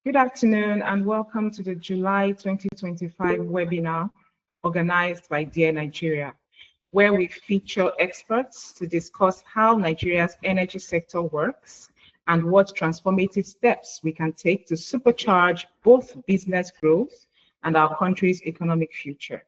Good afternoon and welcome to the July 2025 webinar organized by Dear Nigeria, where we feature experts to discuss how Nigeria's energy sector works and what transformative steps we can take to supercharge both business growth and our country's economic future.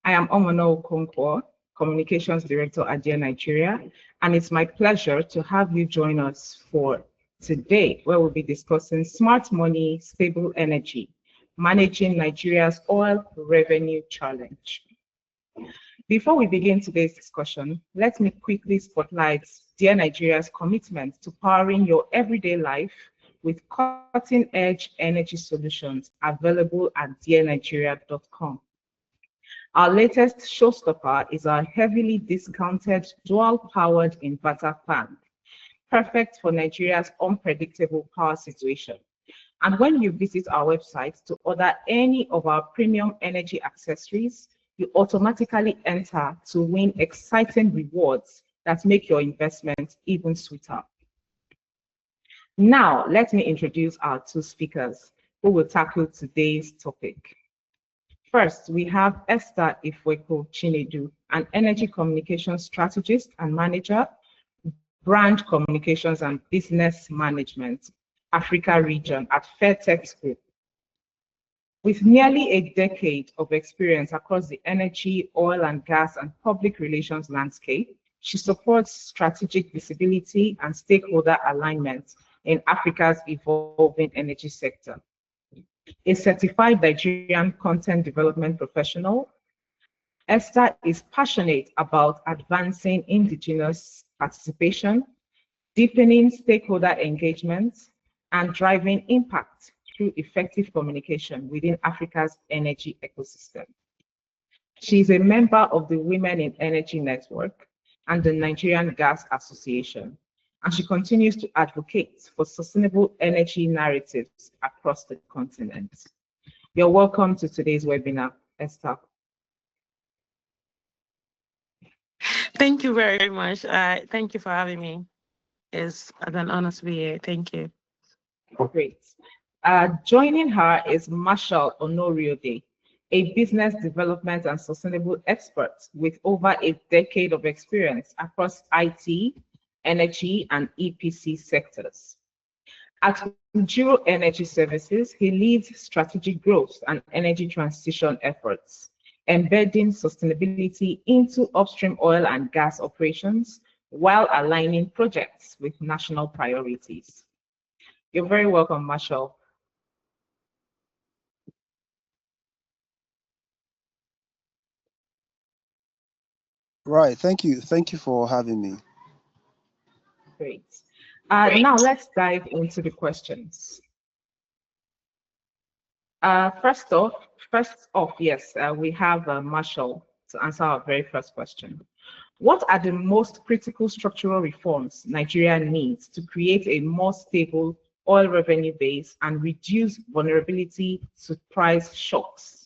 I am Omono Okonkwo, Communications Director at Dear Nigeria, and it's my pleasure to have you join us for today, where we'll be discussing smart money, stable energy, managing Nigeria's oil revenue challenge. Before we begin today's discussion, let me quickly spotlight Dear Nigeria's commitment to powering your everyday life with cutting-edge energy solutions available at dearnigeria.com. Our latest showstopper is our heavily discounted dual-powered inverter fan, perfect for Nigeria's unpredictable power situation. And when you visit our website to order any of our premium energy accessories, you automatically enter to win exciting rewards that make your investment even sweeter. Now, let me introduce our two speakers who will tackle today's topic. First, we have Esther Ifueko Chinedu, an energy communications strategist and manager, brand communications and business management, Africa region at Fairtex Group. With nearly a decade of experience across the energy, oil and gas, and public relations landscape, she supports strategic visibility and stakeholder alignment in Africa's evolving energy sector. A certified Nigerian content development professional, Esther is passionate about advancing indigenous participation, deepening stakeholder engagement, and driving impact through effective communication within Africa's energy ecosystem. She is a member of the Women in Energy Network and the Nigerian Gas Association, and she continues to advocate for sustainable energy narratives across the continent. You're welcome to today's webinar, Esther. Thank you very much. Thank you for having me. It's an honor to be here. Thank you. Great. Joining her is Marshall Onoriode, a business development and sustainable expert with over a decade of experience across IT, energy, and EPC sectors. At Ujiro Energy Services, he leads strategic growth and energy transition efforts, embedding sustainability into upstream oil and gas operations while aligning projects with national priorities. You're very welcome, Marshall. Right, thank you. Thank you for having me. Great. Now let's dive into the questions. First off, yes, we have Marshall to answer our very first question. What are the most critical structural reforms Nigeria needs to create a more stable oil revenue base and reduce vulnerability to price shocks?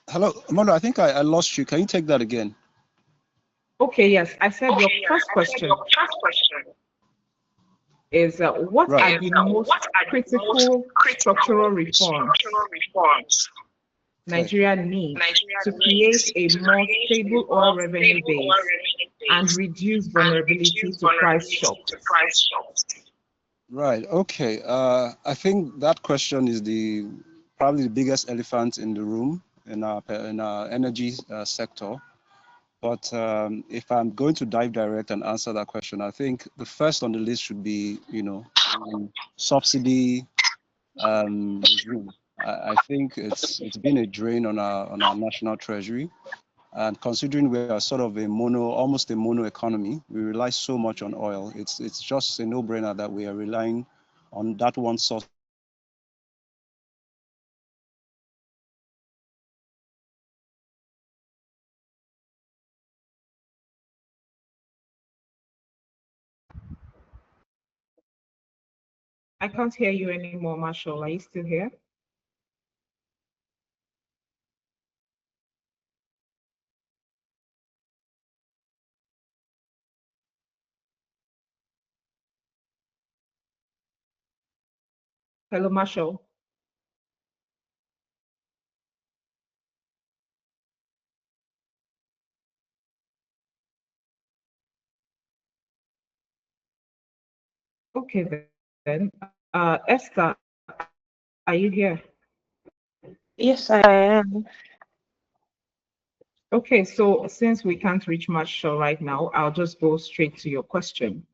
Hello, Omono, I think I lost you. Can you take that again? Okay, yes. I said your first question is what are the most critical structural reforms Nigeria needs to create a more stable oil revenue base and reduce vulnerability to price shocks? Right, okay. I think that question is probably the biggest elephant in the room in our energy sector. But if I'm going to dive direct and answer that question, I think the first on the list should be, subsidy regime. I think it's been a drain on our national treasury, and considering we are sort of almost a mono economy, we rely so much on oil. It's just a no-brainer that we are relying on that one source. I can't hear you anymore, Marshall. Are you still here? Hello, Marshall. Okay, then. Esther, are you here? Yes, I am. Okay, so since we can't reach Marshall right now, I'll just go straight to your question.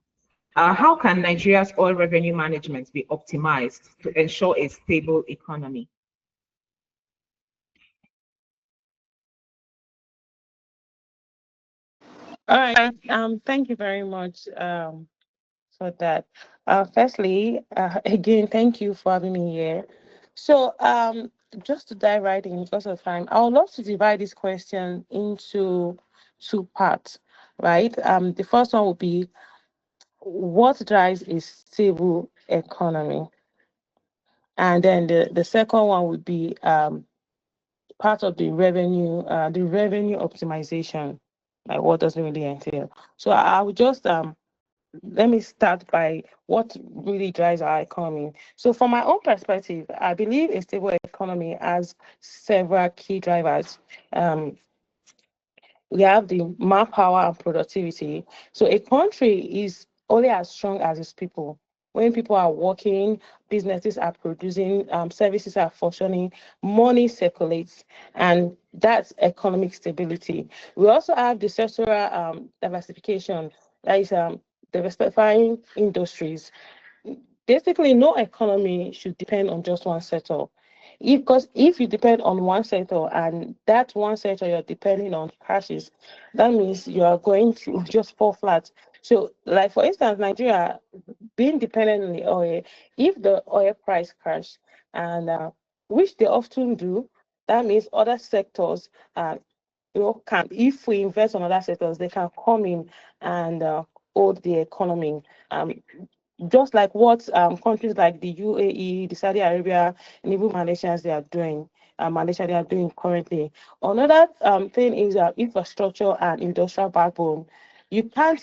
How can Nigeria's oil revenue management be optimized to ensure a stable economy? All right. Thank you very much for that. Firstly, again, thank you for having me here. So, just to dive right in because of time, I would love to divide this question into two parts, right? The first one would be what drives a stable economy, and then the second one would be part of the revenue optimization. Like, what does it really entail? So, I would just let me start by what really drives our economy. So, from my own perspective, I believe a stable economy has several key drivers. Um, we have the manpower and productivity. So, a country is only as strong as its people. When people are working, businesses are producing, services are functioning, money circulates, and that's economic stability. We also have the sectoral diversification, that is diversifying industries. Basically, no economy should depend on just one sector. Because if you depend on one sector and that one sector you're depending on crashes, that means you are going to just fall flat. So, like for instance, Nigeria being dependent on the oil, if the oil price crash, and which they often do, that means other sectors, can, if we invest on other sectors, they can come in and hold the economy. Um, just like what countries like the UAE, the Saudi Arabia, and even Malaysia they are doing. Malaysia they are doing currently. Another thing is infrastructure and industrial backbone. You can't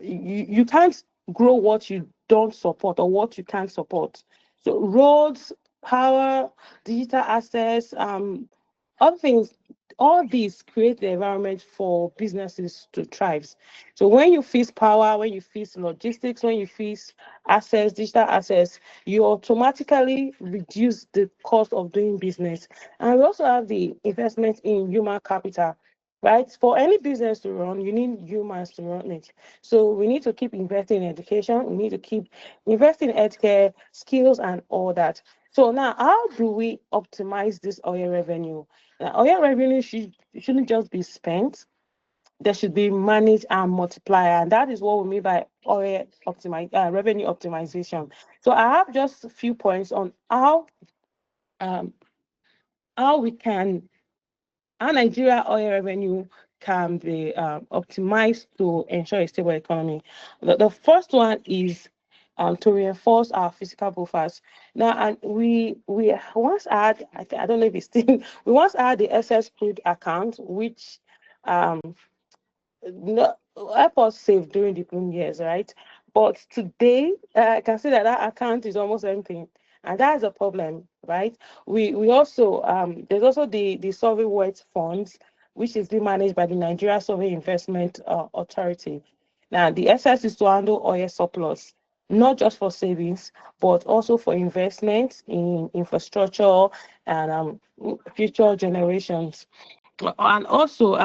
you can't grow what you don't support or what you can't support. So roads, power, digital access, other things, all these create the environment for businesses to thrive. So when you fix power, when you fix logistics, when you fix access, digital access, you automatically reduce the cost of doing business. And we also have the investment in human capital. Right, for any business to run, you need humans to run it. So we need to keep investing in education. We need to keep investing in healthcare, skills, and all that. So now, how do we optimize this oil revenue? Oil revenue shouldn't just be spent. There should be managed and multiplier, and that is what we mean by revenue optimization. So I have just a few points on um, how we can our Nigeria oil revenue can be optimized to ensure a stable economy. The first one is to reinforce our physical buffers. Now, and we once had, I don't know if it's still, we once had the SS crude account, which um, no, help us save during the boom years, right? But today, I can see that that account is almost empty, and that's a problem, right? We also there's also the sovereign wealth funds, which is being managed by the Nigeria Sovereign Investment Authority. Now, the SS is to handle oil surplus, not just for savings, but also for investment in infrastructure and future generations. And also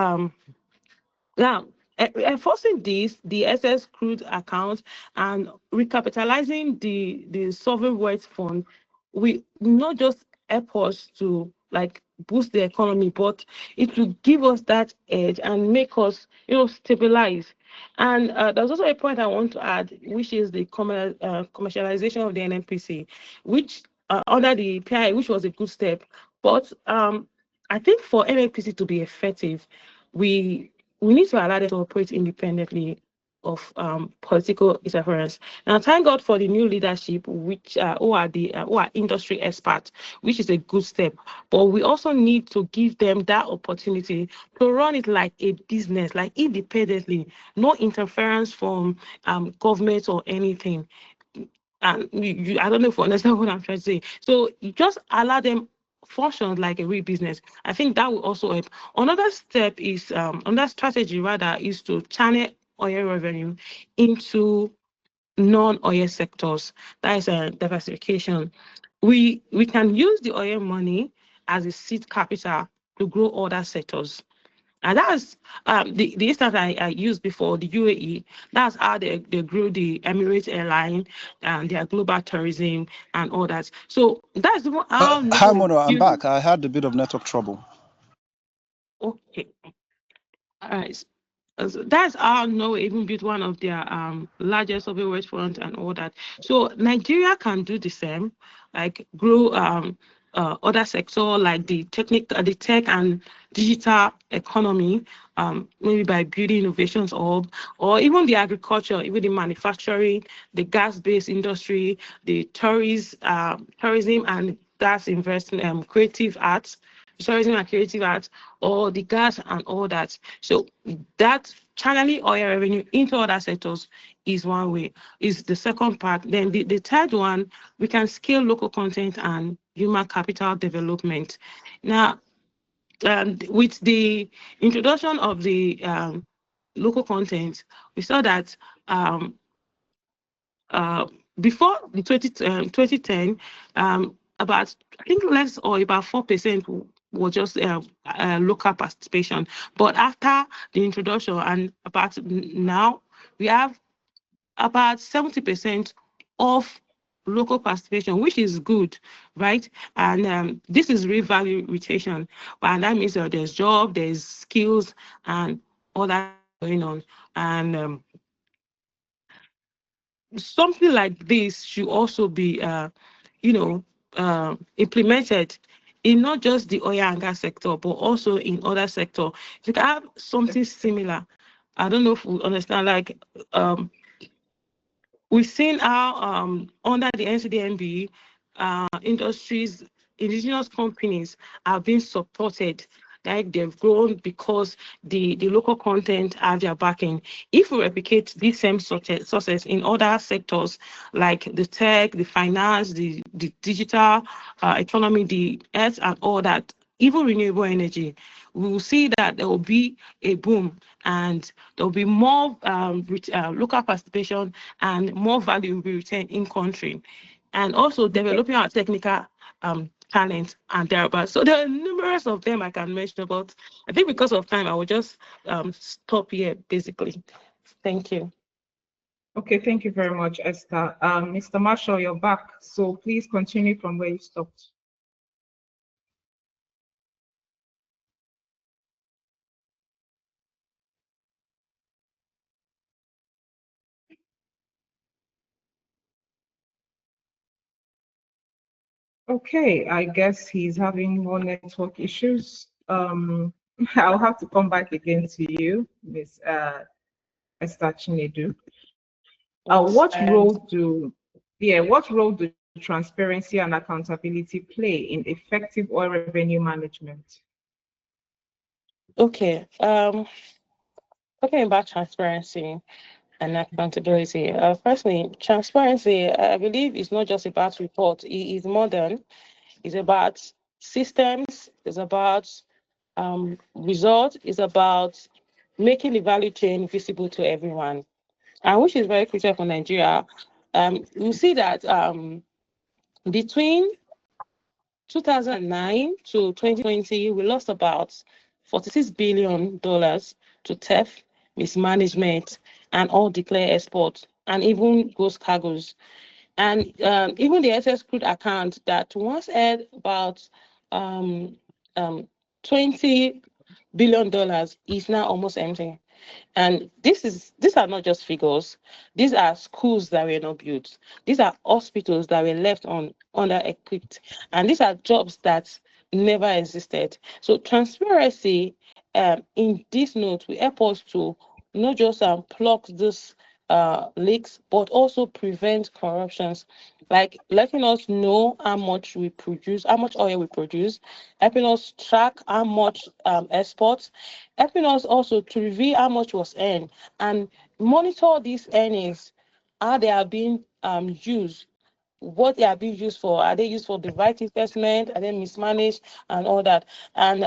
now, enforcing this, the SS crude account and recapitalizing the sovereign wealth fund, we not just help us to like boost the economy, but it will give us that edge and make us, stabilize. And there's also a point I want to add, which is the commercialization of the NNPC, which under the PI, which was a good step. But I think for NNPC to be effective, we we need to allow them to operate independently. of political interference. Now, thank God for the new leadership, which who are industry experts, which is a good step. But we also need to give them that opportunity to run it like a business, like independently, no interference from government or anything. And I don't know if you understand what I'm trying to say. So you just allow them function like a real business. I think that will also help. Another step is another strategy rather is to channel oil revenue into non-oil sectors. That is a diversification. We can use the oil money as a seed capital to grow other sectors. And that's the instance I used before, the UAE. That's how they grew the Emirates airline and their global tourism and all that. So that's how Hi, no Mono, I'm you back. I had a bit of network trouble. okay. All right. So that's how Norway even built one of their largest oil west front and all that. So Nigeria can do the same, like grow other sector like the tech and digital economy, maybe by building innovations or even the agriculture, even the manufacturing, the gas-based industry, the tourism and gas investment, creative arts tourism and creative arts, or the gas and all that. So that channeling oil revenue into other sectors is one way, is the second part. Then the third one, we can scale local content and human capital development. Now, with the introduction of the local content, we saw that before the 2010, about I think less or about 4% was just local participation. But after the introduction and about now, we have about 70% of local participation, which is good, right? And this is real value retention, and that means there's job, there's skills, and all that going on, and something like this should also be, implemented in not just the oil and gas sector, but also in other sector. If you can have something similar, I don't know if we understand, like we've seen how under the NCDMB, industries, indigenous companies are being supported, like they've grown because the local content have their backing. If we replicate this same success in other sectors like the tech, the finance, the digital economy, the earth and all that, even renewable energy, we will see that there will be a boom and there will be more local participation and more value will be retained in country. And also developing our technical talent and thereabouts. So there are numerous of them I can mention, but I think because of time, I will just stop here, basically. Thank you. Okay, thank you very much, Esther. Mr. Marshall, you're back, so please continue from where you stopped. Okay, I guess he's having more network issues. I'll have to come back again to you, Ms. Esther Chinedu. What role do transparency and accountability play in effective oil revenue management? Okay, talking about transparency and accountability. Firstly, transparency, I believe, is not just about reports. It is modern. It's about systems. It's about results. It's about making the value chain visible to everyone, and which is very crucial for Nigeria. You see that between 2009 to 2020, we lost about $46 billion to theft, mismanagement, and all declared exports, and even ghost cargoes. And even the SS crude account that once had about $20 billion is now almost empty. And these are not just figures. These are schools that were not built. These are hospitals that were left under equipped. And these are jobs that never existed. So transparency in this note will help us to not just plug this leaks, but also prevent corruptions, like letting us know how much we produce, how much oil we produce, helping us track how much exports, helping us also to reveal how much was earned and monitor these earnings, how they are being used, what they are being used for. Are they used for the right investment? Are they mismanaged and all that? And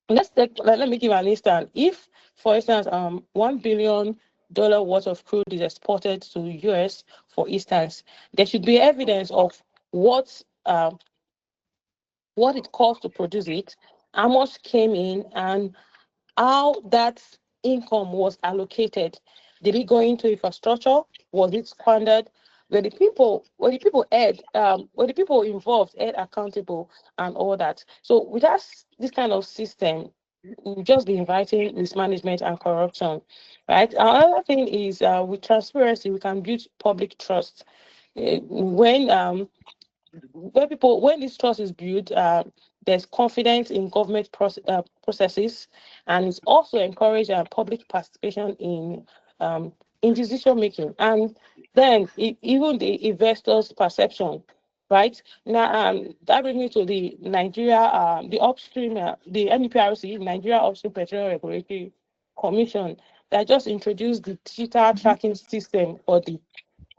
let me give an instance. If, for instance, $1 billion worth of crude is exported to the US, for instance, there should be evidence of what it costs to produce it, how much came in, and how that income was allocated. Did it go into infrastructure? Was it squandered? Were the people involved held accountable and all that? So without this kind of system, we'll just be inviting mismanagement and corruption, right? Another thing is with transparency, we can build public trust. When this trust is built, there's confidence in government processes, and it's also encourage public participation in decision making, and then even the investors' perception. Right now, that brings me to the Nigeria, the upstream, the NPRC, Nigeria Upstream Petroleum Regulatory Commission, that just introduced the digital tracking system for the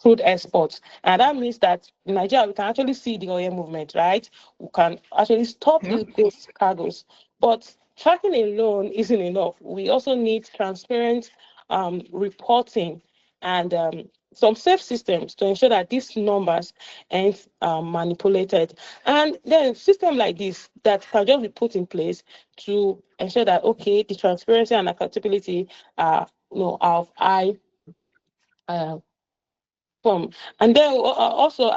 crude exports. And that means that in Nigeria, we can actually see the oil movement, right? We can actually stop these cargoes. But tracking alone isn't enough. We also need transparent reporting and some safe systems to ensure that these numbers aren't manipulated. And then system like this that can just be put in place to ensure that, okay, the transparency and accountability are, of high and then also,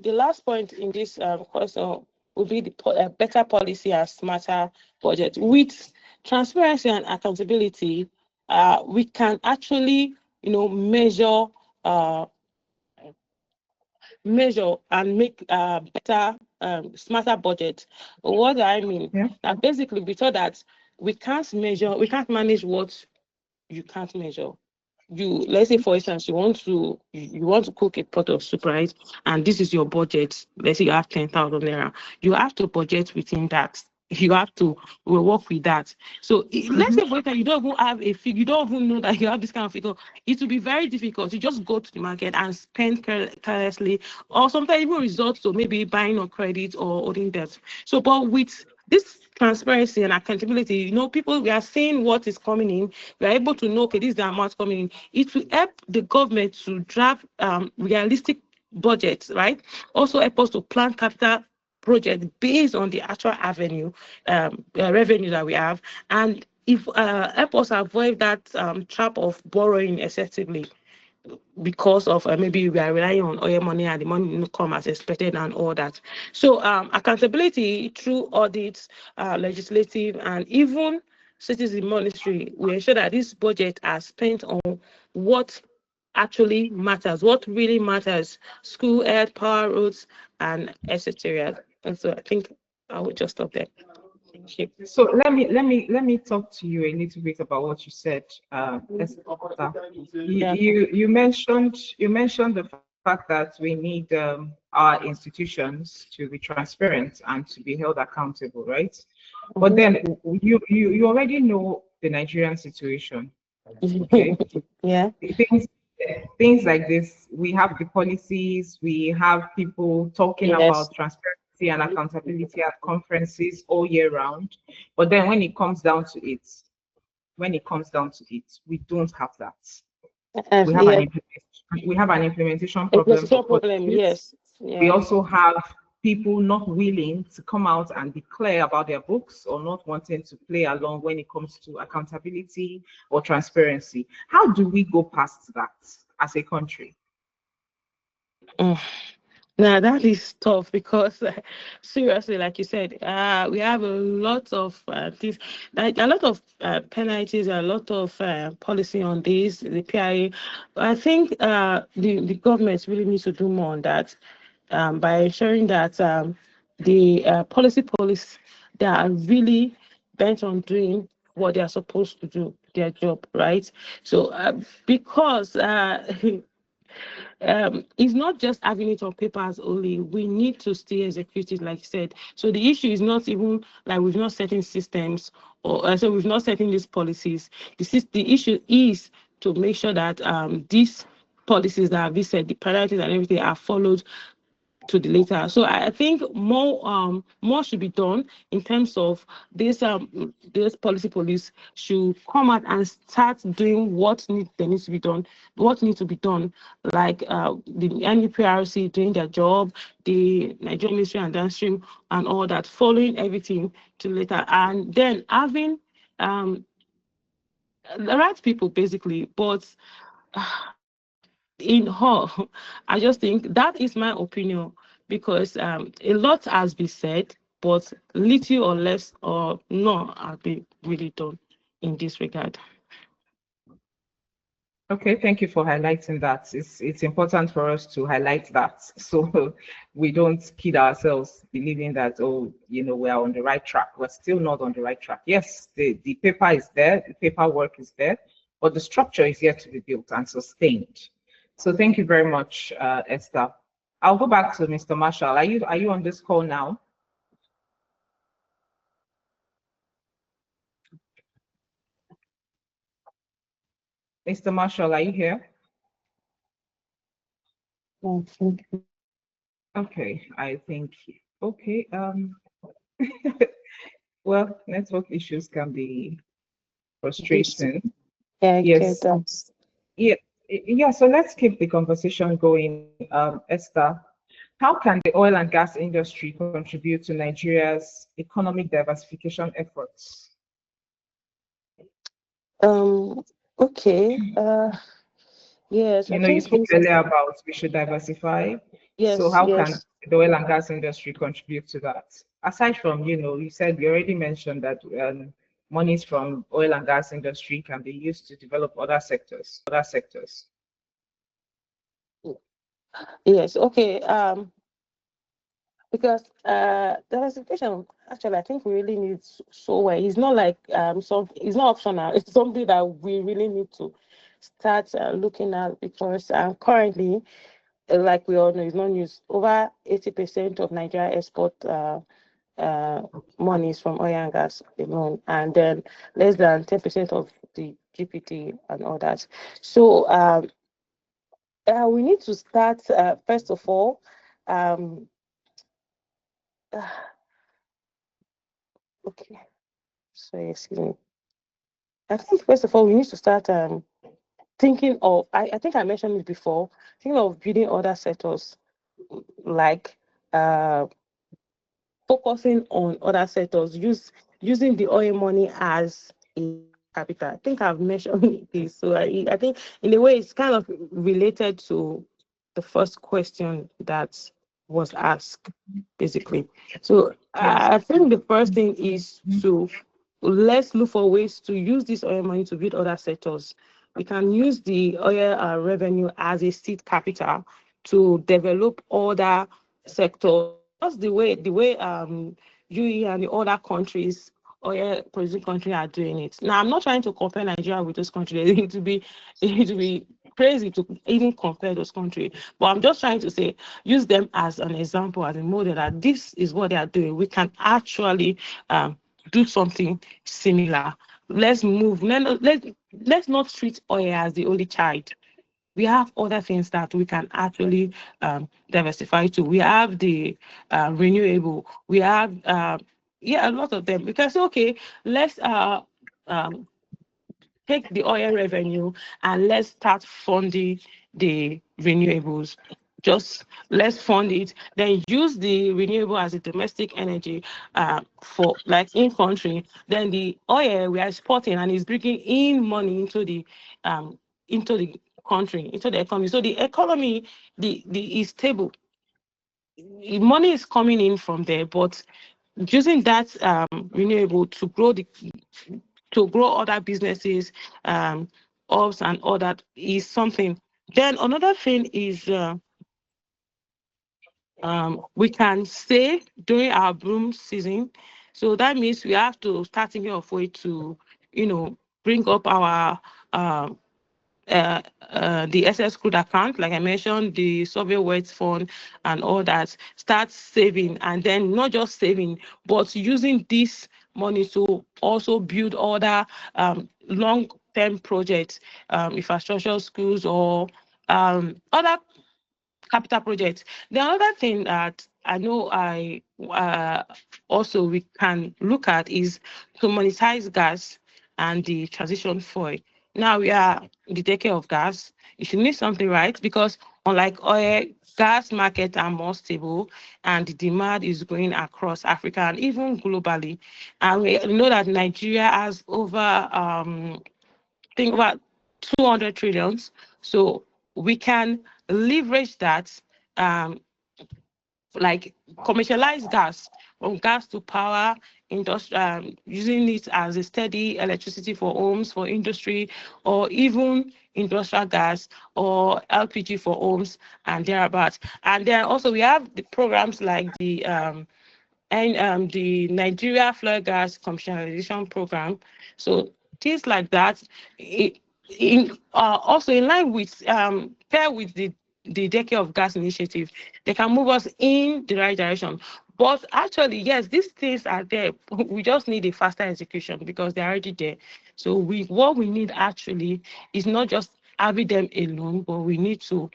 the last point in this question would be the better policy and smarter budget. With transparency and accountability, we can actually, measure and make better, smarter budget. What do I mean? Yeah. Basically, we thought that we can't manage what you can't measure. Let's say, for instance, you want to cook a pot of soup, right? And this is your budget. Let's say you have 10,000 naira. You have to budget within that. You have to work with that. So let's say, for instance, you don't even have a figure. You don't even know that you have this kind of figure. It will be very difficult to just go to the market and spend carelessly, or sometimes even resort to maybe buying on credit or holding debt. So, but with this transparency and accountability, people, we are seeing what is coming in. We are able to know, okay, this is the amount coming in. It will help the government to draft realistic budgets, right? Also help us to plan capital projects based on the actual revenue that we have, and if help us avoid that trap of borrowing excessively, because of maybe we are relying on oil money and the money didn't come as expected and all that. So accountability through audits, legislative, and even citizen monitoring, we ensure that this budget are spent on what actually matters, what really matters: school, health, power, roads, and etc. And so I think I will just stop there. Thank you. So let me talk to you a little bit about what you said, Esther. You mentioned the fact that we need our institutions to be transparent and to be held accountable, right? But then you already know the Nigerian situation. Okay. Yeah. Things like this, we have the policies, we have people talking about transparency and accountability at conferences all year round. But then when it comes down to it, we don't have that. We have an implementation problem. Yes. Yeah. We also have people not willing to come out and declare about their books, or not wanting to play along when it comes to accountability or transparency. How do we go past that as a country? Now that is tough, because seriously, like you said, we have a lot of things, like a lot of penalties, a lot of policy on this, the PIA. I think the government really needs to do more on that, by ensuring that the police, they are really bent on doing what they are supposed to do. their job, right? So because it's not just having it on papers only. We need to still execute it, like you said. So the issue is not even like we've not setting systems, or so we've not setting these policies. The issue is to make sure that these policies that have been set, the priorities and everything, are followed to the later. So I think more should be done in terms of this police should come out and start doing what needs to be done, like the NUPRC doing their job, the Nigerian Ministry and downstream and all that, following everything to later, and then having the right people basically. But in whole, I just think that is my opinion, because a lot has been said, but little or less or no has been really done in this regard. Okay, thank you for highlighting that. It's important for us to highlight that so we don't kid ourselves believing that, oh, we are on the right track. We're still not on the right track. Yes, the paper is there, the paperwork is there, but the structure is yet to be built and sustained. So thank you very much, Esther. I'll go back to Mr. Marshall. Are you on this call now? Mr. Marshall, are you here? Okay, I think, okay. Well, network issues can be frustrating. Yeah, yes. Okay, Yeah, so let's keep the conversation going. Esther, how can the oil and gas industry contribute to Nigeria's economic diversification efforts? Okay. Yes, I You think spoke earlier about we should diversify. So how can the oil and gas industry contribute to that? Aside from, you said, you already mentioned that monies from oil and gas industry can be used to develop other sectors. Yes, okay. Because diversification, actually, I think we really need so well. It's not like it's not optional. It's something that we really need to start looking at, because currently, like we all know, it's not news. Over 80% of Nigeria export monies from oil and gas alone, and then less than 10% of the GPT and all that. So we need to start first of all. Okay, so excuse me. I think first of all we need to start thinking of. I think I mentioned it before. Thinking of building other sectors, like focusing on other sectors, using the oil money as a capital. I think I've mentioned this. So I think in a way it's kind of related to the first question that was asked, basically. So I think the first thing is to let's look for ways to use this oil money to build other sectors. We can use the oil revenue as a seed capital to develop other sectors. That's the way UAE and the other countries, oil producing countries, are doing it. Now, I'm not trying to compare Nigeria with those countries. It would be crazy to even compare those countries. But I'm just trying to say, use them as an example, as a model, that this is what they are doing. We can actually do something similar. Let's move. Let's not treat oil as the only child. We have other things that we can actually diversify to. We have the renewable. We have a lot of them. We can say, okay, let's take the oil revenue and let's start funding the renewables. Just let's fund it, then use the renewable as a domestic energy for like in country. Then the oil we are exporting and is bringing in money into the country, into the economy. So the economy is stable. Money is coming in from there, but using that renewable to grow other businesses, ops and all that is something. Then another thing is we can save during our bloom season. So that means we have to start thinking of way to, bring up our the SS crude account, like I mentioned, the sovereign wealth fund and all that, start saving, and then not just saving, but using this money to also build other long-term projects, infrastructure, schools, or other capital projects. The other thing that I know also we can look at is to monetize gas and the transition fuel. Now we are in the decade of gas. You should need something, right? Because unlike oil, gas markets are more stable and the demand is growing across Africa and even globally. And we know that Nigeria has think about 200 trillions. So we can leverage that, like commercialize gas, from gas to power industry, using it as a steady electricity for homes, for industry, or even industrial gas or LPG for homes and thereabouts. And then also we have the programs like the Nigeria Flare Gas Commercialization Program. So things like that, also in line with pair with the Decade of Gas initiative, they can move us in the right direction. But actually, yes, these things are there. We just need a faster execution because they're already there. So what we need actually is not just having them alone, but we need to,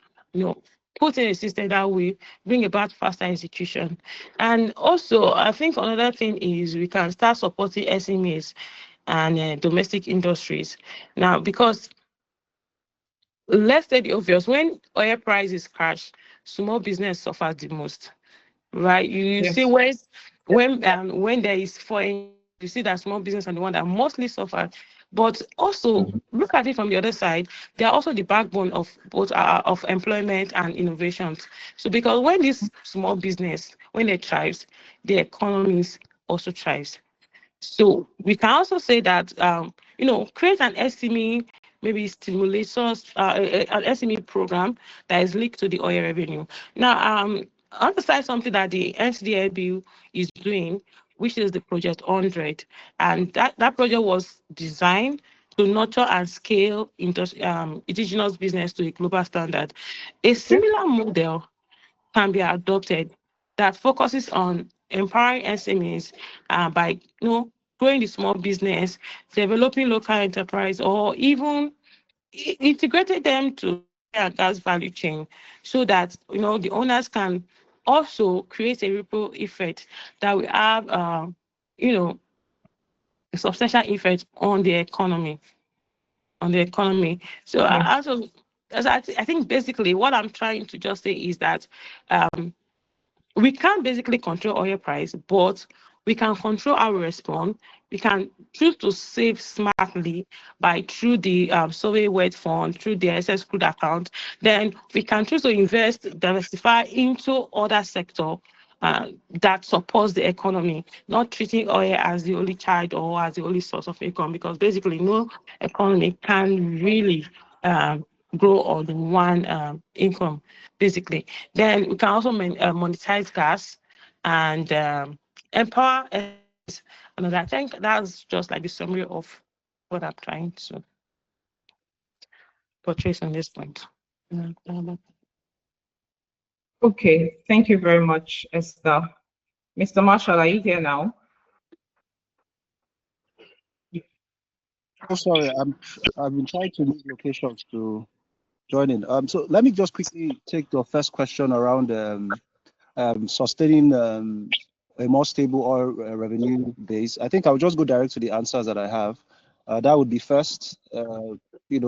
put in a system that will bring about faster execution. And also, I think another thing is we can start supporting SMEs and domestic industries. Now, because let's say the obvious, when oil prices crash, small business suffers the most, right? You see when there is foreign, you see that small business are the one that mostly suffer. But also look at it from the other side, they are also the backbone of both of employment and innovations. So because when this small business, when it thrives, the economies also thrives. So we can also say that create an SME, maybe stimulators, an SME program that is linked to the oil revenue. Now, on the side, something that the NCDLB is doing, which is the Project 100, and that project was designed to nurture and scale indigenous business to a global standard. A similar model can be adopted that focuses on empowering SMEs by growing the small business, developing local enterprise, or even integrating them to a gas value chain, so that the owners can also create a ripple effect that will have a substantial effect on the economy. So I think basically what I'm trying to just say is that we can't basically control oil price, but we can control how we respond. We can choose to save smartly through the sovereign wealth fund, through the SS crude account. Then we can choose to invest, diversify into other sector that supports the economy, not treating oil as the only child or as the only source of income, because basically no economy can really grow on one income, basically. Then we can also monetize gas and empower. And I think that's just like the summary of what I'm trying to portray on this point. Okay, thank you very much, Esther. Mr. Marshall, are you here now? Oh, sorry, I've been trying to move locations to join in. So let me just quickly take the first question around sustaining a more stable oil revenue base. I think I'll just go direct to the answers that I have. That would be first,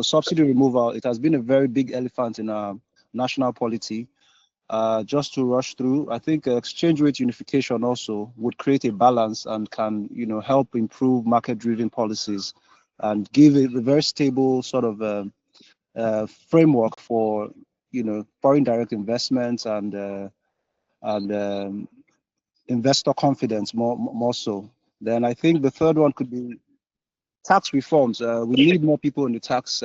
subsidy removal. It has been a very big elephant in our national polity. Just to rush through, I think exchange rate unification also would create a balance and can, help improve market-driven policies and give a very stable sort of framework for, foreign direct investments and investor confidence more so. Then I think the third one could be tax reforms. We need more people in the tax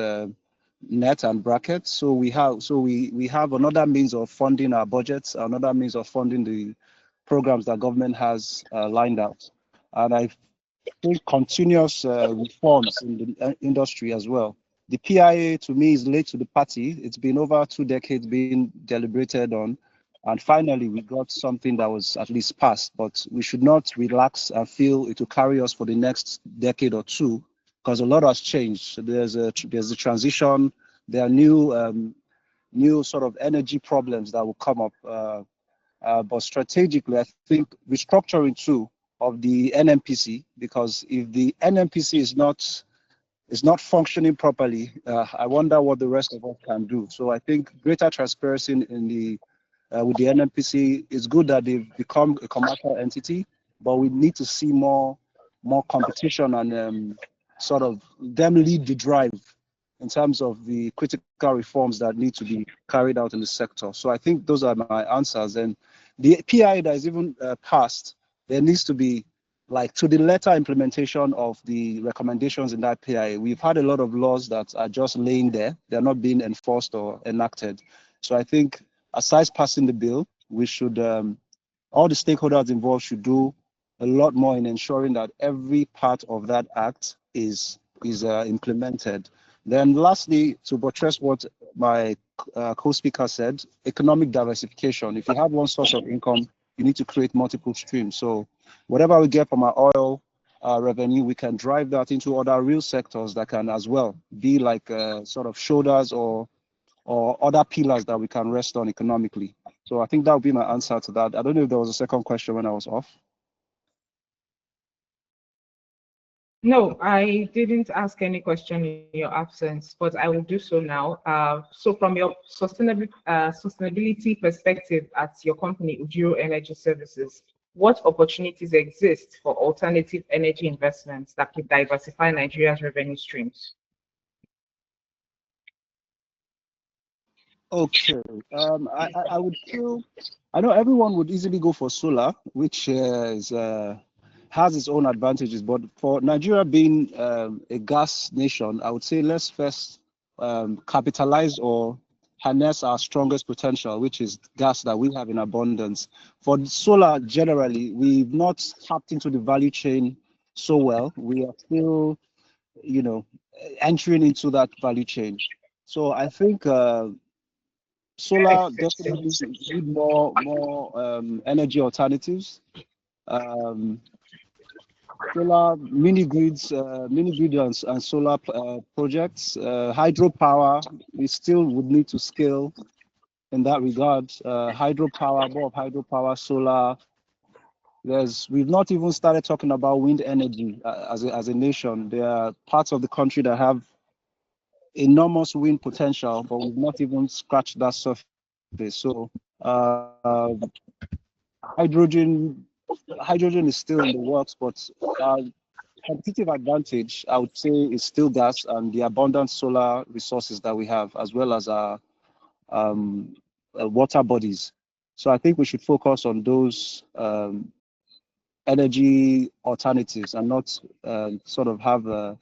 net and bracket. So we have another means of funding our budgets, another means of funding the programs that government has lined out. And I think continuous reforms in the industry as well. The PIA to me is late to the party. It's been over 2 decades being deliberated on. And finally, we got something that was at least passed, but we should not relax and feel it will carry us for the next decade or two, because a lot has changed. So there's a transition. There are new sort of energy problems that will come up. But strategically, I think restructuring too of the NMPC, because if the NMPC is not functioning properly, I wonder what the rest of us can do. So I think greater transparency in the with the NMPC is good that they've become a commercial entity, but we need to see more competition and sort of them lead the drive in terms of the critical reforms that need to be carried out in the sector. So I think those are my answers. And the PI that is even passed, there needs to be like to the letter implementation of the recommendations in that PI. We've had a lot of laws that are just laying there. They're not being enforced or enacted. So I think aside passing the bill, we should, all the stakeholders involved should do a lot more in ensuring that every part of that act is implemented. Then lastly, to buttress what my co-speaker said, economic diversification. If you have one source of income, you need to create multiple streams. So whatever we get from our oil revenue, we can drive that into other real sectors that can as well be like sort of shoulders or other pillars that we can rest on economically. So I think that would be my answer to that. I don't know if there was a second question when I was off. No, I didn't ask any question in your absence, but I will do so now. So from your sustainability perspective at your company, Ujiro Energy Services, what opportunities exist for alternative energy investments that could diversify Nigeria's revenue streams? Okay, I would feel, I know everyone would easily go for solar, which has its own advantages, but for Nigeria being a gas nation, I would say let's first capitalize or harness our strongest potential, which is gas that we have in abundance. For solar, generally, we've not tapped into the value chain so well. We are still, entering into that value chain. So I think solar definitely need more energy alternatives. Solar mini grids and solar projects. Hydropower, we still would need to scale in that regard. Hydropower, more of hydropower, solar. We've not even started talking about wind energy as a nation. There are parts of the country that have enormous wind potential, but we've not even scratched that surface. So hydrogen is still in the works, but competitive advantage, I would say, is still gas and the abundant solar resources that we have, as well as our water bodies. So I think we should focus on those energy alternatives and not sort of have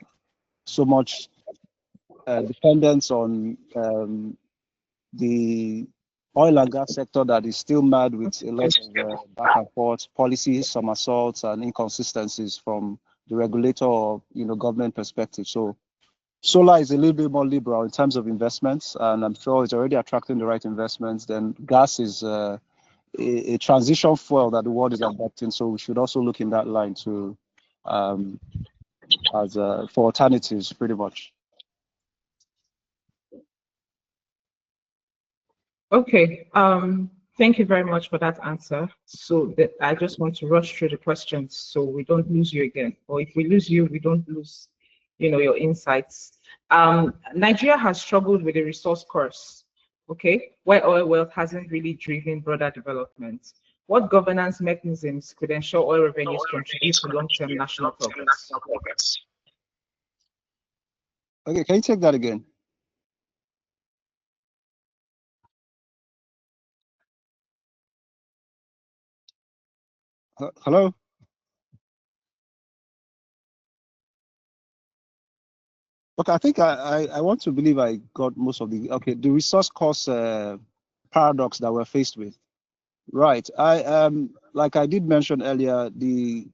so much dependence on the oil and gas sector that is still mad with a lot of back and forth policy somersaults and inconsistencies from the regulator or government perspective. So solar is a little bit more liberal in terms of investments, and I'm sure it's already attracting the right investments. Then gas is a transition fuel that the world is adopting, so we should also look in that line to as for alternatives, pretty much. Okay, thank you very much for that answer. So I just want to rush through the questions so we don't lose you again. Or if we lose you, we don't lose, your insights. Nigeria has struggled with a resource curse, okay, where oil wealth hasn't really driven broader development. What governance mechanisms could ensure oil revenues contribute to long-term national progress? Okay, can you take that again? Hello? Okay, I think I want to believe I got most of the, the resource cost paradox that we're faced with. Right, like I did mention earlier, the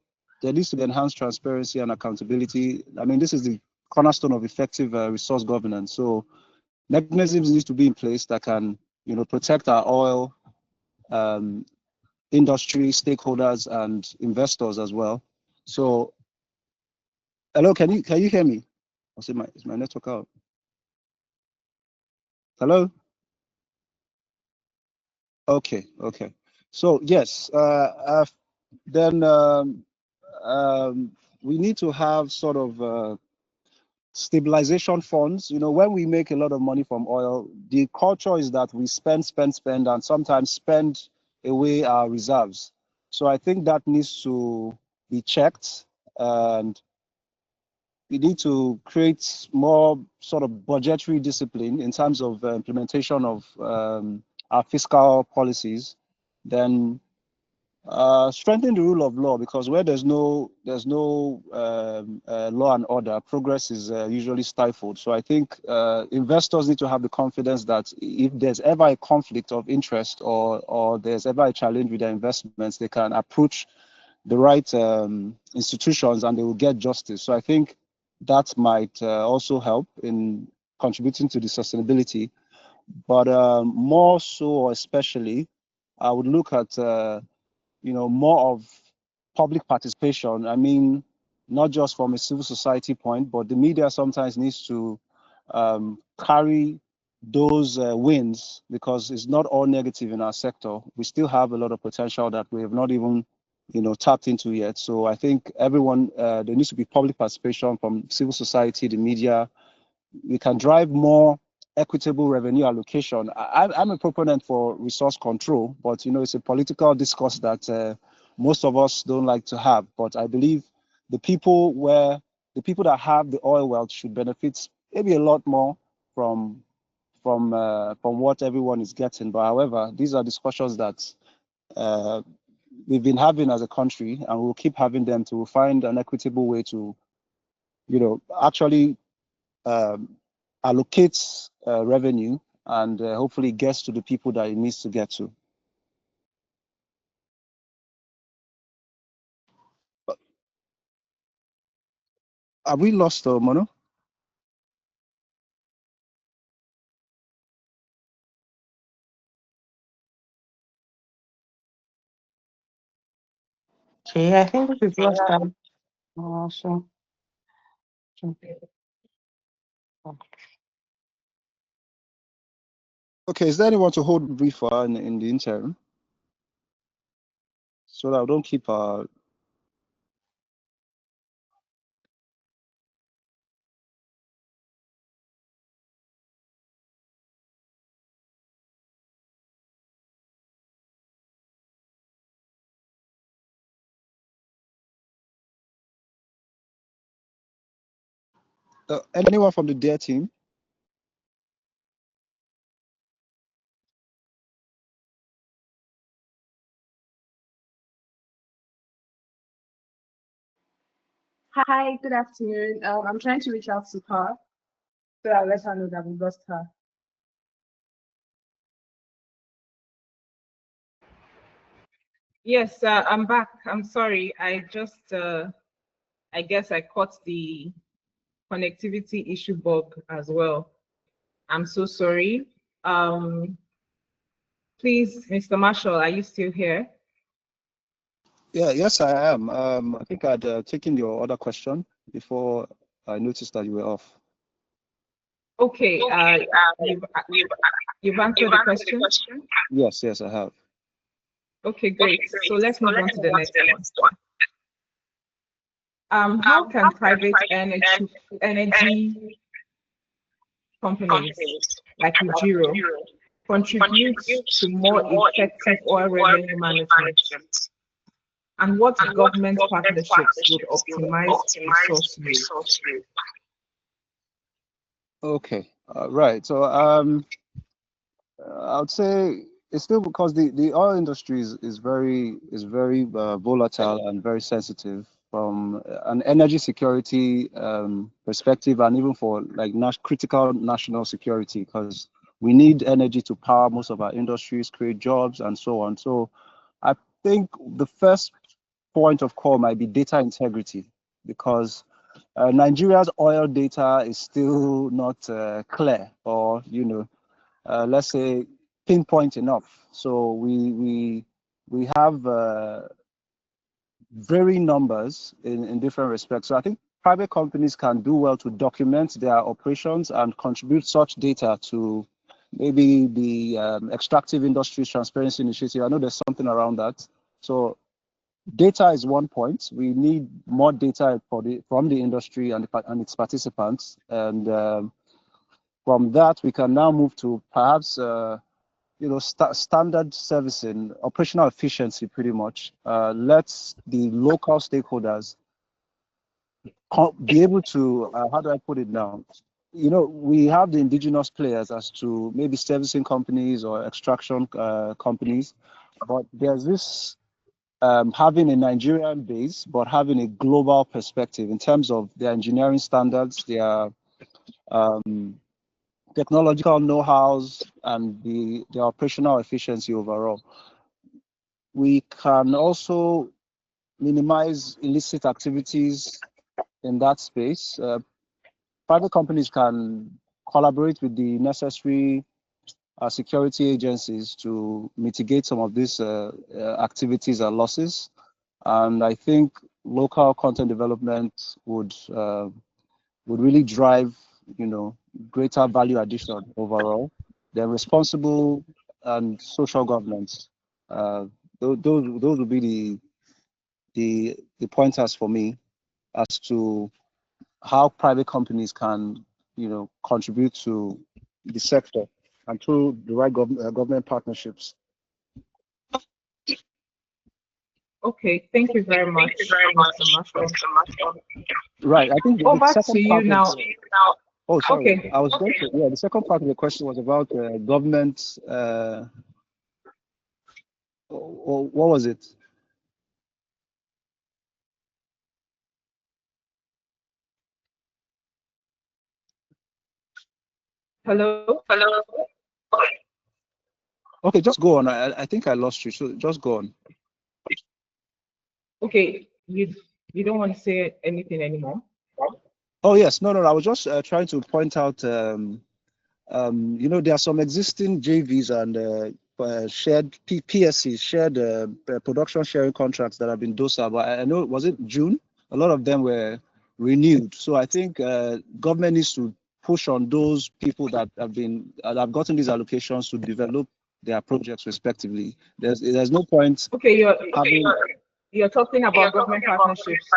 there needs to be enhanced transparency and accountability. I mean, this is the cornerstone of effective resource governance. So mechanisms need to be in place that can, protect our oil industry, stakeholders, and investors as well. So, hello, can you hear me? I'll see is my network out? Hello. Okay. So yes, then we need to have sort of stabilization funds. When we make a lot of money from oil, the culture is that we spend, and sometimes spend away our reserves. So I think that needs to be checked, and we need to create more sort of budgetary discipline in terms of implementation of our fiscal policies. Then strengthen the rule of law, because where there's no law and order, progress is usually stifled. So I think investors need to have the confidence that if there's ever a conflict of interest or there's ever a challenge with their investments, they can approach the right institutions and they will get justice. So I think that might also help in contributing to the sustainability. But more so, or especially, I would look at more of public participation. I mean, not just from a civil society point, but the media sometimes needs to carry those wins, because it's not all negative in our sector. We still have a lot of potential that we have not even tapped into yet. So I think everyone, there needs to be public participation from civil society, the media. We can drive more equitable revenue allocation. I'm a proponent for resource control, but it's a political discourse that most of us don't like to have. But I believe the people that have the oil wealth should benefit maybe a lot more from what everyone is getting. But however, these are discussions that we've been having as a country, and we'll keep having them to find an equitable way to, actually allocate revenue and hopefully gets to the people that it needs to get to. Have we lost Omono? Okay, I think we've lost them. So. Okay, is there anyone to hold brief for in the interim, so that I don't keep anyone from the DARE team? Hi, good afternoon. I'm trying to reach out to her, so I'll let her know that we lost her. Yes, I'm back. I'm sorry. I just, I guess I caught the connectivity issue bug as well. I'm so sorry. Please, Mr. Marshall, are you still here? Yes, I am. I think I'd taken your other question before I noticed that you were off. Okay, you've answered the question? Yes, I have. Okay, great. So let's move on to the next one. How can private energy companies like Ujiro contribute to more effective oil revenue management? And what government partnerships would optimize resource use? Okay, right. So I would say it's still because the oil industry is very volatile and very sensitive from an energy security perspective, and even for like critical national security, because we need energy to power most of our industries, create jobs, and so on. So I think the first point of call might be data integrity, because Nigeria's oil data is still not clear, or let's say pinpoint enough. So we have varying numbers in different respects. So I think private companies can do well to document their operations and contribute such data to maybe the Extractive Industries Transparency Initiative. I know there's something around that. So data is one point. We need more data from the industry and its participants. And from that, we can now move to perhaps standard servicing, operational efficiency, pretty much. Let the local stakeholders be able to, how do I put it now? We have the indigenous players as to maybe servicing companies or extraction companies, but there's this having a Nigerian base, but having a global perspective in terms of their engineering standards, their technological know-hows, and the operational efficiency overall. We can also minimize illicit activities in that space. Private companies can collaborate with the necessary security agencies to mitigate some of these activities and losses. And I think local content development would really drive, greater value addition overall. They're responsible and social governance. Those would be the pointers for me as to how private companies can, contribute to the sector and through the right government partnerships. Okay, thank you very much. Right, I think over to you now. Oh, sorry. Okay. I was going to, the second part of the question was about government. What was it? Hello? Okay, just go on. I think I lost you, so just go on. Okay, you don't want to say anything anymore? Oh, yes. No. I was just trying to point out, there are some existing JVs and shared PSCs, shared production sharing contracts that have been docile. But I know, was it June? A lot of them were renewed. So I think government needs to push on those people that have gotten these allocations to develop their projects respectively. There's no point. Okay, you're talking about government partnerships,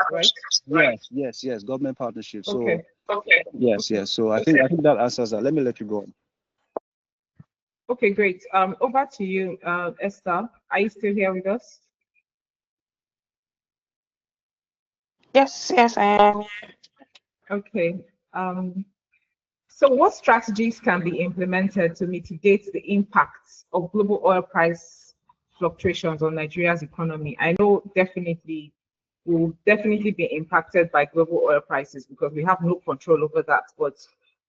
right? Yes, government partnerships. Okay. So yes. So I think that answers that. Let me let you go on. Okay, great. Over to you, Esther. Are you still here with us? Yes, I am. Okay. So what strategies can be implemented to mitigate the impacts of global oil price fluctuations on Nigeria's economy? I know we will definitely be impacted by global oil prices because we have no control over that. But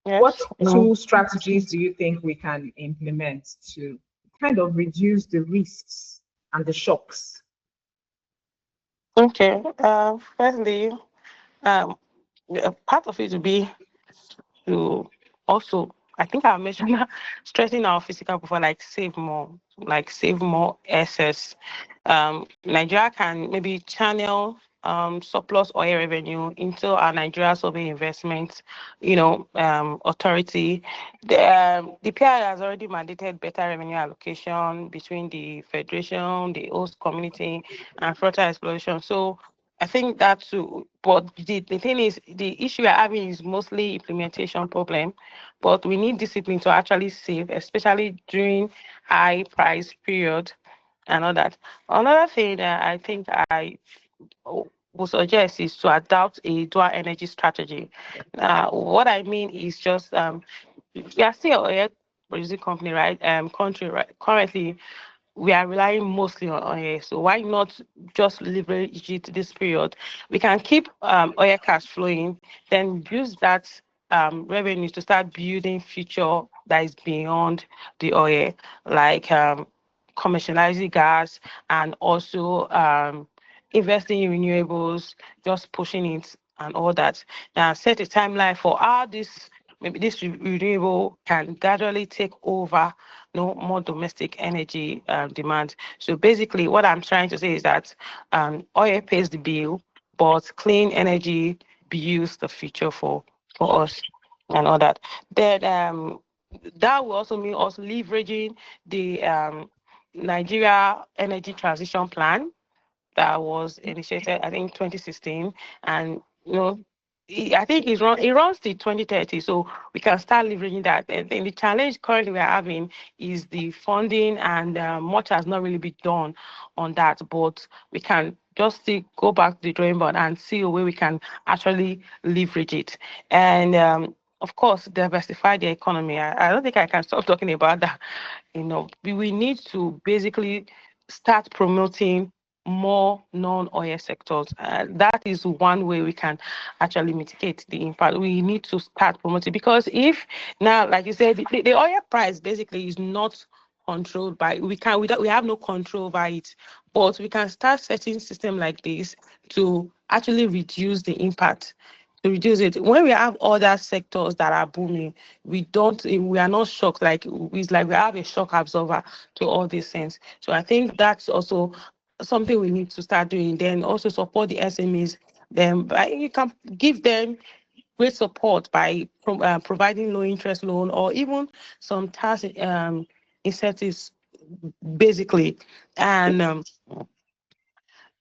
Yes. what two strategies do you think we can implement to kind of reduce the risks and the shocks? Okay. Firstly, part of it would be to also, I think I mentioned that, strengthen our physical buffer, like save more excess. Nigeria can maybe channel surplus oil revenue into our Nigeria Survey Investment, authority. The PI has already mandated better revenue allocation between the federation, the host community, and further exploration. So I think that too. But the thing is, the issue we're having is mostly implementation problem. But we need discipline to actually save, especially during high price period and all that. Another thing that I think I would suggest is to adopt a dual energy strategy. What I mean is just we are still a producing company, right? Country, right? Currently, we are relying mostly on oil. So why not just leverage it this period? We can keep oil cash flowing, then use that revenue to start building future that is beyond the oil, like commercializing gas and also investing in renewables, just pushing it and all that. Now set a timeline for how maybe this renewable can gradually take over more domestic energy demand. So basically what I'm trying to say is that oil pays the bill, but clean energy builds the future for us and all that. Then that will also mean also leveraging the Nigeria Energy Transition Plan that was initiated, I think, 2016, and I think it runs till 2030, so we can start leveraging that. And then the challenge currently we're having is the funding, and much has not really been done on that. But we can just still go back to the drawing board and see a way we can actually leverage it. And of course, diversify the economy. I don't think I can stop talking about that. We need to basically start promoting more non-oil sectors. That is one way we can actually mitigate the impact. We need to start promoting, because if now, like you said, the oil price basically is not controlled by, we have no control by it, but we can start setting system like this to actually reduce the impact, to reduce it. When we have other sectors that are booming, we are not shocked. It's like we have a shock absorber to all these things. So I think that's also something we need to start doing. Then also support the SMEs. Then you can give them great support by providing low interest loan, or even some tax incentives, basically. And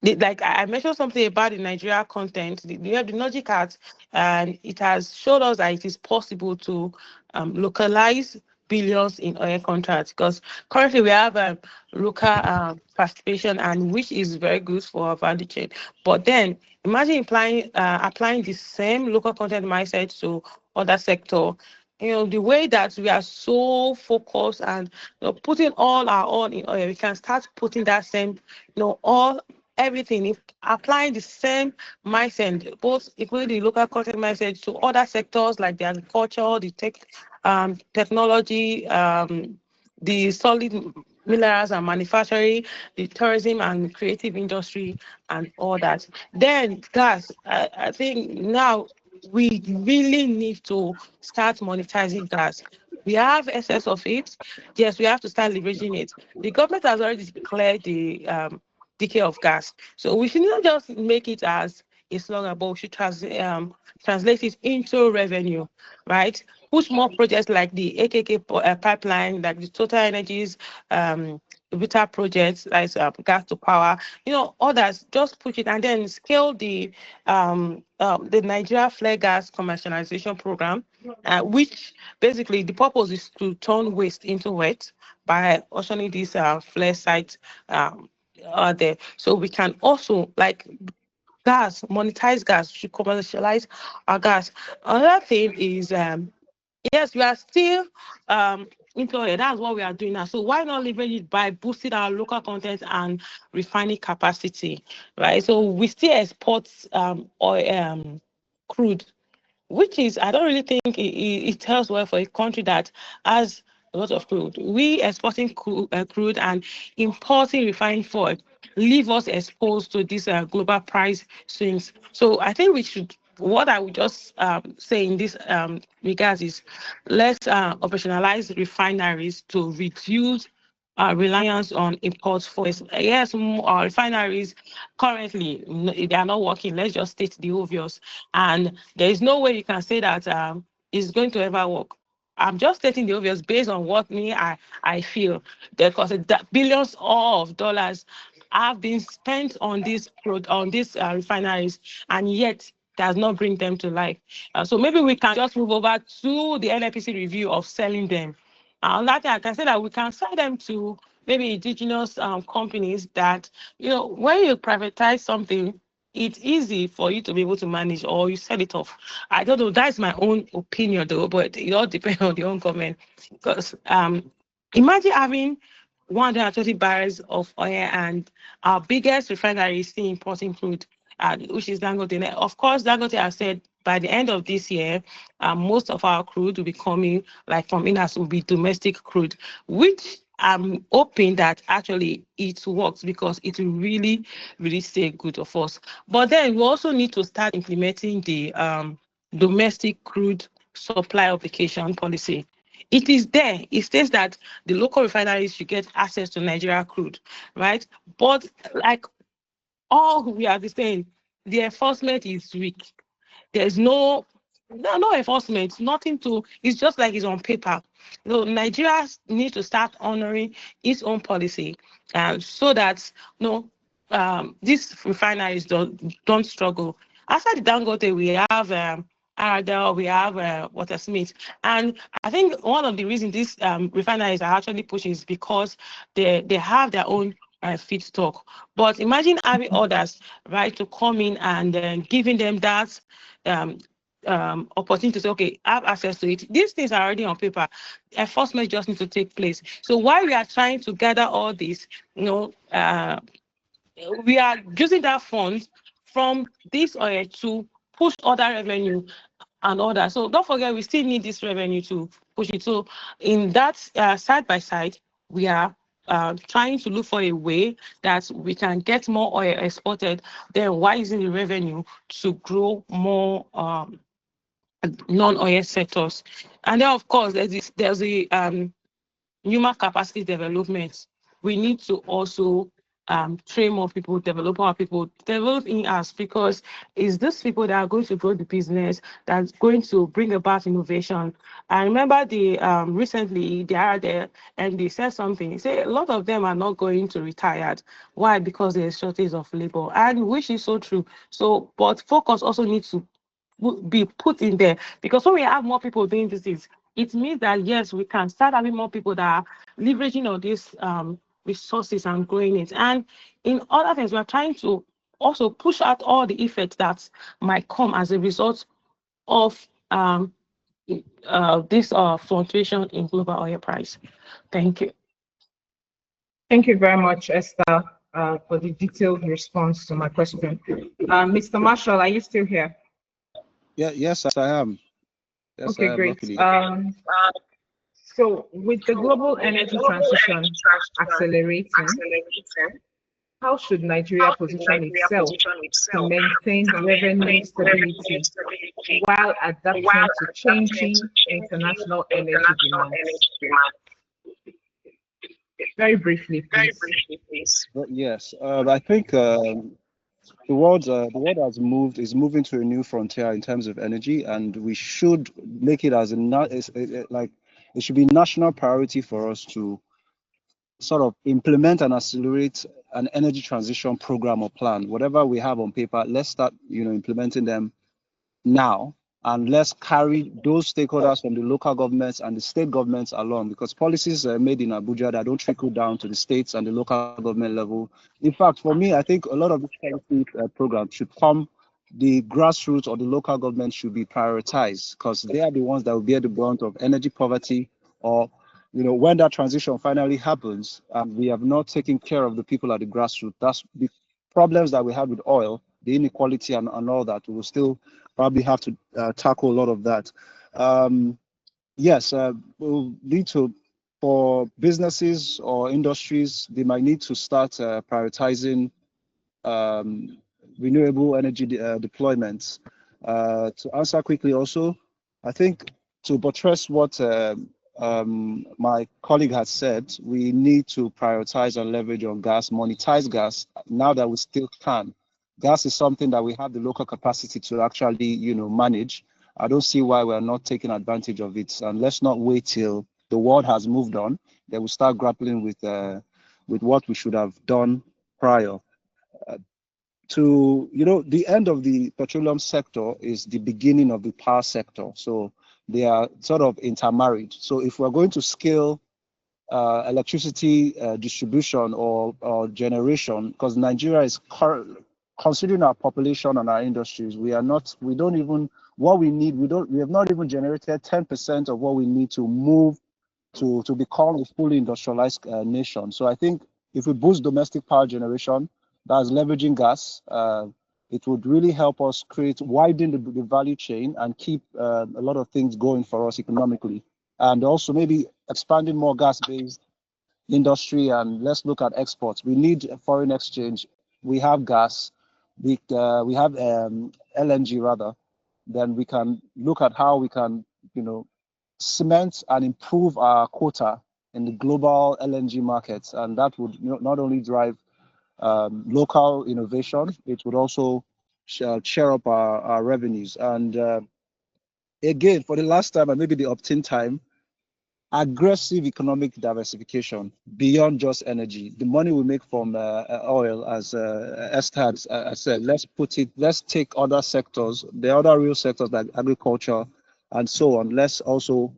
like I mentioned something about the Nigeria content, the Nudgy Card, and it has showed us that it is possible to localize billions in oil contracts, because currently we have local participation, and which is very good for our value chain. But then imagine applying the same local content mindset to other sector. The way that we are so focused and putting all our own in oil, we can start putting that same, everything, applying the same mindset, both including the local content mindset, to other sectors like the agriculture, the technology, the solid minerals and manufacturing, the tourism and creative industry, and all that. Then gas, I think now we really need to start monetizing gas. We have excess of it. Yes, we have to start leveraging it. The government has already declared the decay of gas. So we should not just make it as a slogan, but we should translate it into revenue, right? Push more projects like the AKK pipeline, like the Total Energies Vita projects, like gas to power, others. Just push it, and then scale the Nigeria flare gas commercialization program, which basically the purpose is to turn waste into wet by auctioning these flare sites there. So we can also, like, gas, monetize gas, should commercialize our gas. Another thing is, yes, we are still into it. That's what we are doing now. So why not leverage it by boosting our local content and refining capacity, right? So we still export oil, crude, which is, I don't really think it tells well for a country that has a lot of crude. We exporting crude and importing refined oil leave us exposed to these global price swings. So I think what I would just say in this regards is, let's operationalize refineries to reduce reliance on imports for yes, our refineries currently they are not working. Let's just state the obvious, and there is no way you can say that it's going to ever work. I'm just stating the obvious based on what I feel, because billions of dollars have been spent on these refineries, and yet does not bring them to life. So maybe we can just move over to the NNPC review of selling them. That I can say that we can sell them to maybe indigenous companies that, when you privatize something, it's easy for you to be able to manage, or you sell it off. I don't know. That's my own opinion, though, but it all depends on the own government. Because imagine having 120 barrels of oil, and our biggest refinery is still importing crude, which is Dangote. Of course, Dangote has said by the end of this year, most of our crude will be coming, like from Inas, will be domestic crude, which I'm hoping that actually it works because it will really, really stay good of us. But then we also need to start implementing the domestic crude supply obligation policy. It is there. It states that the local refineries should get access to Nigeria crude, right? But like all we are saying, the enforcement is weak. There's no enforcement, nothing to, it's just like it's on paper. So Nigeria needs to start honoring its own policy so that these refineries don't struggle. After the Dangote, we have Aradel, we have Watersmith. And I think one of the reasons these refineries are actually pushing is because they have their own feedstock. But imagine having others, right, to come in and giving them that um, opportunity to say, okay, I have access to it. These things are already on paper. Enforcement just needs to take place. So while we are trying to gather all this, we are using that fund from this oil to push other revenue and all that. So don't forget, we still need this revenue to push it. So in that side by side, we are trying to look for a way that we can get more oil exported, then while using the revenue to grow more non-oil sectors. And then, of course, there's the human capacity development. We need to also train more people, develop more people, develop in us, because it's these people that are going to grow the business, that's going to bring about innovation. I remember recently they are there and they said something. They say a lot of them are not going to retire. Why? Because there's shortage of labor, and which is so true. So, but focus also needs to be put in there, because when we have more people doing this, it means that yes, we can start having more people that are leveraging on these resources and growing it. And in other things, we're trying to also push out all the effects that might come as a result of this fluctuation in global oil price. Thank you. Thank you very much, Esther, for the detailed response to my question. Mr. Marshall, are you still here? Yes, I am. Yes, Okay, I am, great. luckily. So with the global energy transition accelerating, how should Nigeria position itself to maintain revenue stability while adapting to changing international energy demands? Very briefly, please. Yes, I think the world is moving to a new frontier in terms of energy, and we should make it as like it should be national priority for us to sort of implement and accelerate an energy transition program or plan. Whatever we have on paper, let's start implementing them now, and let's carry those stakeholders from the local governments and the state governments along, because policies are made in Abuja that don't trickle down to the states and the local government level. In fact, for me, I think a lot of these policy programs should come, the grassroots or the local government should be prioritized, because they are the ones that will bear the brunt of energy poverty, or when that transition finally happens and we have not taken care of the people at the grassroots. That's the problems that we have with oil, the inequality and all that. We will still probably have to tackle a lot of that. Yes, we'll need to, for businesses or industries, they might need to start prioritizing renewable energy deployments. To answer quickly also, I think to buttress what my colleague has said, we need to prioritize and leverage on gas, monetize gas now that we still can. Gas is something that we have the local capacity to actually, manage. I don't see why we're not taking advantage of it. And let's not wait till the world has moved on, then we'll start grappling with what we should have done prior. The end of the petroleum sector is the beginning of the power sector. So they are sort of intermarried. So if we're going to scale electricity distribution or generation, because Nigeria is considering our population and our industries, we have not even generated 10% of what we need to move to become a fully industrialized nation. So I think if we boost domestic power generation, that's leveraging gas, it would really help us widen the value chain and keep a lot of things going for us economically. And also maybe expanding more gas-based industry, and let's look at exports. We need foreign exchange. We have gas. We have LNG rather. Then we can look at how we can, cement and improve our quota in the global LNG markets, and that would not only drive local innovation, it would also cheer up our revenues. And again, for the last time, and maybe the opt-in time, aggressive economic diversification beyond just energy. The money we make from oil, as Esther had said, let's take other sectors, the other real sectors like agriculture and so on. Let's also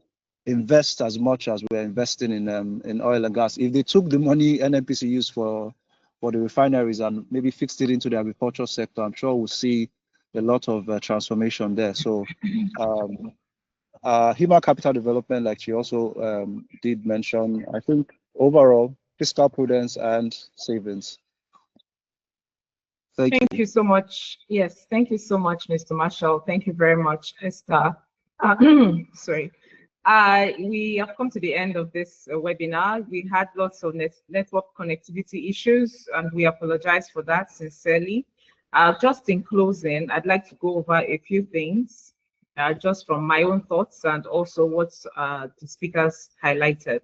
invest as much as we're investing in oil and gas. If they took the money NNPC used for the refineries and maybe fixed it into the agriculture sector, I'm sure we'll see a lot of transformation there. So human capital development, like she also did mention, I think overall fiscal prudence and savings. Thank you so much. Yes, thank you so much, Mr. Marshall. Thank you very much, Esther. Sorry. We have come to the end of this webinar. We had lots of network connectivity issues, and we apologize for that sincerely. Just in closing, I'd like to go over a few things, just from my own thoughts and also what the speakers highlighted.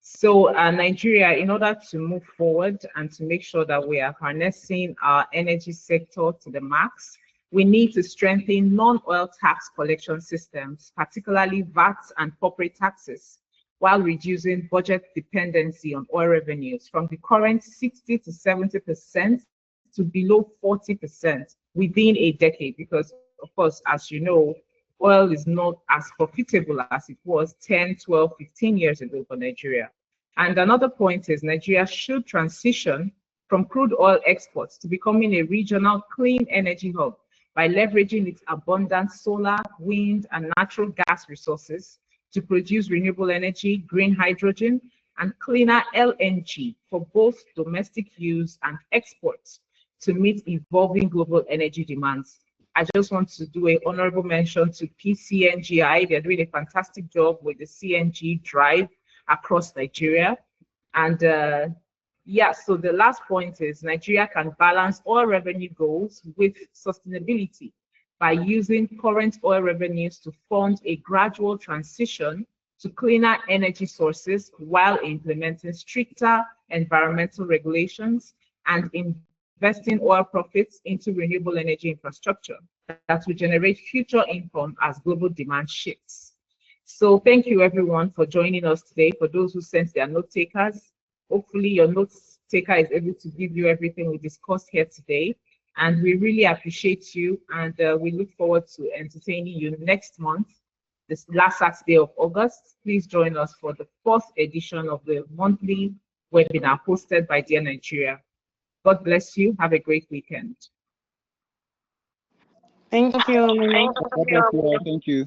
So Nigeria, in order to move forward and to make sure that we are harnessing our energy sector to the max, we need to strengthen non-oil tax collection systems, particularly VAT and corporate taxes, while reducing budget dependency on oil revenues from the current 60 to 70% to below 40% within a decade. Because, of course, as you know, oil is not as profitable as it was 10, 12, 15 years ago for Nigeria. And another point is Nigeria should transition from crude oil exports to becoming a regional clean energy hub by leveraging its abundant solar, wind, and natural gas resources to produce renewable energy, green hydrogen, and cleaner LNG for both domestic use and exports to meet evolving global energy demands. I just want to do an honorable mention to PCNGI. They're doing a fantastic job with the CNG drive across Nigeria. And yeah, so the last point is Nigeria can balance oil revenue goals with sustainability by using current oil revenues to fund a gradual transition to cleaner energy sources while implementing stricter environmental regulations and investing oil profits into renewable energy infrastructure that will generate future income as global demand shifts. So thank you everyone for joining us today. For those who sent their note takers, hopefully your note taker is able to give you everything we discussed here today. And we really appreciate you, and we look forward to entertaining you next month, this last Saturday of August. Please join us for the 4th edition of the monthly webinar hosted by Dear Nigeria. God bless you. Have a great weekend. Thank you. Thank you.